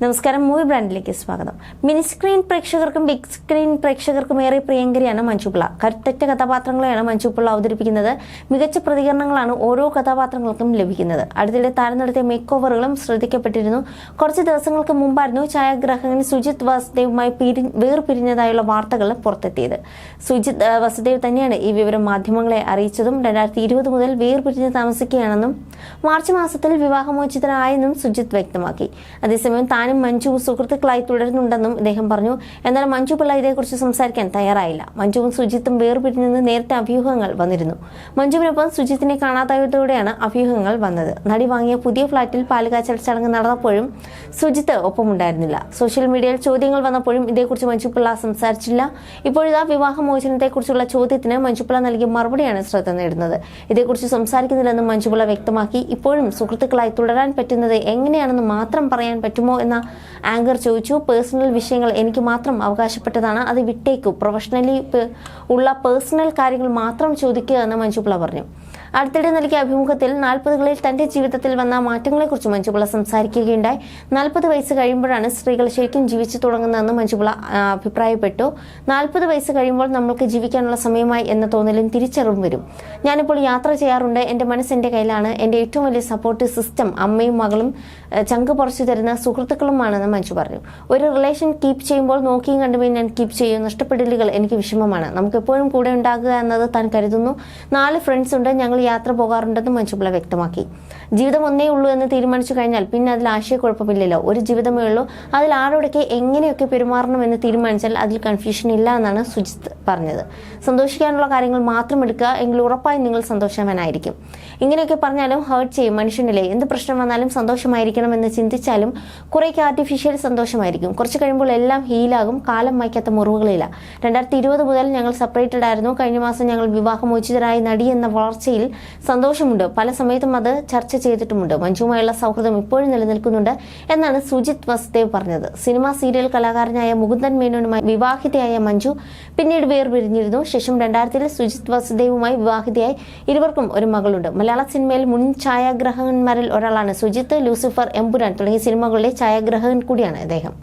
നമസ്കാരം, മൂവി ബ്രാൻഡിലേക്ക് സ്വാഗതം. Mini screen പ്രേക്ഷകർക്കും ബിഗ് സ്ക്രീൻ പ്രേക്ഷകർക്കും ഏറെ പ്രിയങ്കരിയാണ് മഞ്ജു പിള്ള. കരുത്തറ്റ കഥാപാത്രങ്ങളെയാണ് മഞ്ജു പിള്ള അവതരിപ്പിക്കുന്നത്. മികച്ച പ്രതികരണങ്ങളാണ് ഓരോ കഥാപാത്രങ്ങൾക്കും ലഭിക്കുന്നത്. അടുത്തിടെ താരം നടത്തിയ മേക്ക് ഓവറുകളും ശ്രദ്ധിക്കപ്പെട്ടിരുന്നു. കുറച്ച് ദിവസങ്ങൾക്ക് മുമ്പായിരുന്നു ഛായാഗ്രാഹകൻ സുജിത് വാസുദേവുമായി വേർപിരിഞ്ഞതായുള്ള വാർത്തകൾ പുറത്തെത്തിയത്. സുജിത് വാസുദേവ് തന്നെയാണ് ഈ വിവരം മാധ്യമങ്ങളെ അറിയിച്ചതും 2020 മുതൽ വേർപിരിഞ്ഞ് താമസിക്കുകയാണെന്നും മാർച്ച് മാസത്തിൽ വിവാഹമോചിതനായെന്നും സുജിത് വ്യക്തമാക്കി. അതേസമയം താനും മഞ്ജുവും സുഹൃത്തുക്കളായി തുടരുന്നുണ്ടെന്നും അദ്ദേഹം പറഞ്ഞു. എന്നാൽ മഞ്ജു പിള്ള ഇതേക്കുറിച്ച് സംസാരിക്കാൻ തയ്യാറായില്ല. മഞ്ജുവും സുജിത്തും വേർപിരിഞ്ഞെന്ന് നേരത്തെ അഭ്യൂഹങ്ങൾ വന്നിരുന്നു. മഞ്ജുവിനൊപ്പം സുജിത്തിനെ കാണാതായതോടെയാണ് അഭ്യൂഹങ്ങൾ വന്നത്. നടി വാങ്ങിയ പുതിയ ഫ്ളാറ്റിൽ പാലുകാച്ചൽ ചടങ്ങ് നടന്നപ്പോഴും സുജിത്ത് ഒപ്പമുണ്ടായിരുന്നില്ല. സോഷ്യൽ മീഡിയയിൽ ചോദ്യങ്ങൾ വന്നപ്പോഴും ഇതേക്കുറിച്ച് മഞ്ജു പിള്ള സംസാരിച്ചില്ല. ഇപ്പോഴിതാ വിവാഹമോചനത്തെക്കുറിച്ചുള്ള ചോദ്യത്തിന് മഞ്ജു പിള്ള നൽകിയ മറുപടിയാണ് ശ്രദ്ധ നേടുന്നത്. ഇതേക്കുറിച്ച് സംസാരിക്കുന്നില്ലെന്നും മഞ്ജു പിള്ള വ്യക്തമാക്കി. ഇപ്പോഴും സുഹൃത്തുക്കളായി തുടരാൻ പറ്റുന്നത് എങ്ങനെയാണെന്ന് മാത്രം പറയാൻ പറ്റുമോ എന്ന ആങ്കർ ചോദിച്ചു. പേഴ്സണൽ വിഷയങ്ങൾ എനിക്ക് മാത്രം അവകാശപ്പെട്ടതാണ്, അത് വിട്ടേക്കു. പ്രൊഫഷണലി ഉള്ള പേഴ്സണൽ കാര്യങ്ങൾ മാത്രം ചോദിക്കുക എന്ന് മഞ്ജു പിള്ള പറഞ്ഞു. അടുത്തിടെ നൽകിയ അഭിമുഖത്തിൽ 40കളിൽ തന്റെ ജീവിതത്തിൽ വന്ന മാറ്റങ്ങളെക്കുറിച്ച് മഞ്ജു പിള്ള സംസാരിക്കുകയുണ്ടായി. 40 വയസ്സ് കഴിയുമ്പോഴാണ് സ്ത്രീകൾ ശരിക്കും ജീവിച്ചു തുടങ്ങുന്നതെന്ന് മഞ്ജു പിള്ള അഭിപ്രായപ്പെട്ടു. 40 വയസ്സ് കഴിയുമ്പോൾ നമ്മൾക്ക് ജീവിക്കാനുള്ള സമയമായി എന്ന തോന്നലും തിരിച്ചറിവും വരും. ഞാനിപ്പോൾ യാത്ര ചെയ്യാറുണ്ട്. എൻ്റെ മനസ്സ് എൻ്റെ കയ്യിലാണ്. എൻ്റെ ഏറ്റവും വലിയ സപ്പോർട്ട് സിസ്റ്റം അമ്മയും മകളും ചങ്ക് പറിച്ചു തരുന്ന സുഹൃത്തുക്കളുമാണെന്ന് മഞ്ജു പറഞ്ഞു. ഒരു റിലേഷൻ കീപ്പ് ചെയ്യുമ്പോൾ നോക്കിയും കണ്ടുപോയി ഞാൻ കീപ്പ് ചെയ്യും. നഷ്ടപ്പെടലുകൾ എനിക്ക് വിഷമമാണ്. നമുക്ക് എപ്പോഴും കൂടെ ഉണ്ടാകുക എന്നത് താൻ കരുതുന്നു. 4 ഫ്രണ്ട്സ് ഉണ്ട്. ഞങ്ങൾ യാത്ര പോകാറുണ്ടെന്നും മഞ്ജു പിള്ള വ്യക്തമാക്കി. ജീവിതം ഒന്നേ ഉള്ളൂ എന്ന് തീരുമാനിച്ചു കഴിഞ്ഞാൽ പിന്നെ അതിൽ ആശയക്കുഴപ്പമില്ലല്ലോ. ഒരു ജീവിതമേ ഉള്ളൂ. അതിൽ ആരോടൊക്കെ എങ്ങനെയൊക്കെ പെരുമാറണമെന്ന് തീരുമാനിച്ചാൽ അതിൽ കൺഫ്യൂഷൻ ഇല്ല എന്നാണ് സുജിത്ത് പറഞ്ഞത്. സന്തോഷിക്കാനുള്ള കാര്യങ്ങൾ മാത്രം എടുക്കുക, എങ്കിൽ ഉറപ്പായും നിങ്ങൾ സന്തോഷവാനായിരിക്കും. ഇങ്ങനെയൊക്കെ പറഞ്ഞാലും ഹേർട്ട് ചെയ്യും മനുഷ്യനിലെ. എന്ത് പ്രശ്നം വന്നാലും സന്തോഷമായിരിക്കണം എന്ന് ചിന്തിച്ചാലും കുറേക്ക് ആർട്ടിഫിഷ്യൽ സന്തോഷമായിരിക്കും. കുറച്ച് കഴിയുമ്പോൾ എല്ലാം ഹീലാകും. കാലം മായ്ക്കാത്ത മുറിവുകളില്ല. 2020 മുതൽ ഞങ്ങൾ സെപ്പറേറ്റഡ് ആയിരുന്നു. കഴിഞ്ഞ മാസം ഞങ്ങൾ വിവാഹമോചിതരായി. നടി എന്ന വളർച്ചയിൽ സന്തോഷമുണ്ട്. പല സമയത്തും അത് ചർച്ച ചെയ്തിട്ടുമുണ്ട്. മഞ്ജുവുമായുള്ള സൗഹൃദം ഇപ്പോഴും നിലനിൽക്കുന്നുണ്ട് എന്നാണ് സുജിത് വാസുദേവ് പറഞ്ഞത്. സിനിമ സീരിയൽ കലാകാരനായ മുകുന്ദൻ മേനോനുമായി വിവാഹിതയായ മഞ്ജു പിന്നീട് വേർപിരിഞ്ഞിരുന്നു. ശേഷം 2000-ൽ സുജിത് വാസുദേവുമായി വിവാഹിതയായി. ഇരുവർക്കും ഒരു മകളുണ്ട്. മലയാള സിനിമയിൽ മുൻ ഛായാഗ്രാഹകന്മാരിൽ ഒരാളാണ് സുജിത്ത്. ലൂസിഫർ, എമ്പുരാൻ തുടങ്ങിയ സിനിമകളുടെ ഛായാഗ്രാഹകൻ കൂടിയാണ് അദ്ദേഹം.